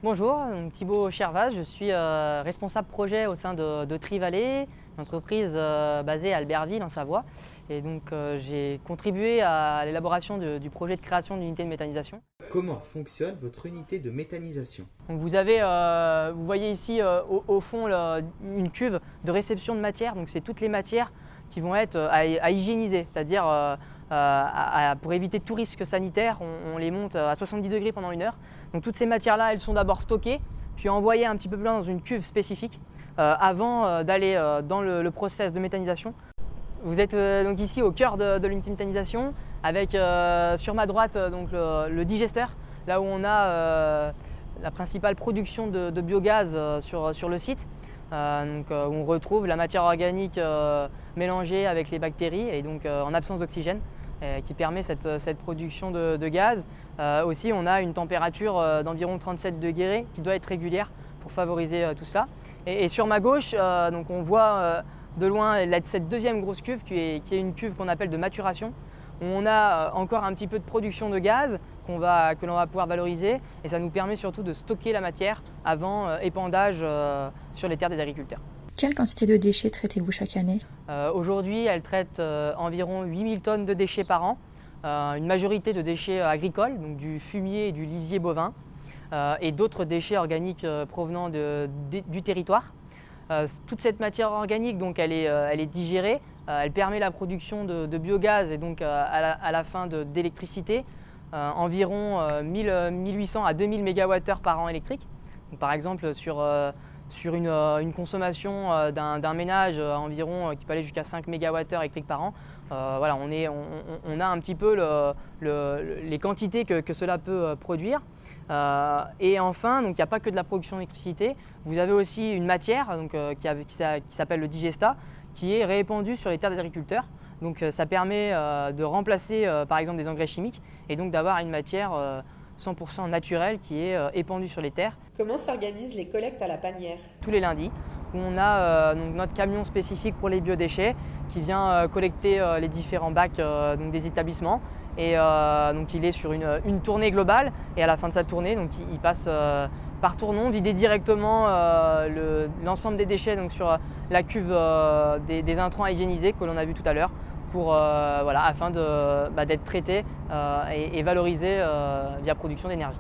Bonjour, donc Thibaut Chervaz, je suis responsable projet au sein de Tri-Vallée, une entreprise basée à Albertville en Savoie. Et donc j'ai contribué à l'élaboration du projet de création d'une unité de méthanisation. Comment fonctionne votre unité de méthanisation? Donc vous voyez ici au fond une cuve de réception de matière. Donc c'est toutes les matières qui vont être à hygiéniser, c'est-à-dire pour éviter tout risque sanitaire, on les monte à 70 degrés pendant 1 heure. Donc toutes ces matières-là, elles sont d'abord stockées, puis envoyées un petit peu plus loin dans une cuve spécifique avant d'aller dans le process de méthanisation. Vous êtes donc ici au cœur de l'unité de méthanisation avec sur ma droite donc le digesteur, là où on a la principale production de biogaz sur le site. Où on retrouve la matière organique mélangée avec les bactéries et donc en absence d'oxygène qui permet cette production de gaz. Aussi on a une température d'environ 37 degrés qui doit être régulière pour favoriser tout cela. Et sur ma gauche donc on voit de loin cette deuxième grosse cuve qui est une cuve qu'on appelle de maturation, où on a encore un petit peu de production de gaz que l'on va pouvoir valoriser, et ça nous permet surtout de stocker la matière avant épandage sur les terres des agriculteurs. Quelle quantité de déchets traitez-vous chaque année? Aujourd'hui, elle traite environ 8000 tonnes de déchets par an, une majorité de déchets agricoles, donc du fumier et du lisier bovin, et d'autres déchets organiques provenant du territoire. Toute cette matière organique, donc, elle est digérée, elle permet la production de biogaz et donc à la fin d'électricité, environ 1800 à 2000 MWh par an électrique. Donc, par exemple, sur une consommation d'un ménage environ qui peut aller jusqu'à 5 MWh électriques par an, voilà, on a un petit peu les quantités que cela peut produire. Et enfin, donc, il n'y a pas que de la production d'électricité, vous avez aussi une matière donc, qui s'appelle le digesta, qui est répandue sur les terres des agriculteurs. Donc ça permet de remplacer par exemple des engrais chimiques et donc d'avoir une matière 100% naturelle qui est épandue sur les terres. Comment s'organisent les collectes à la panière? Tous les lundis, où on a donc notre camion spécifique pour les biodéchets qui vient collecter les différents bacs donc des établissements. Et donc il est sur une tournée globale, et à la fin de sa tournée, donc il passe par tournon, vider directement l'ensemble des déchets donc, sur la cuve des intrants à hygiéniser que l'on a vu tout à l'heure, afin d'être traité et valorisé via production d'énergie.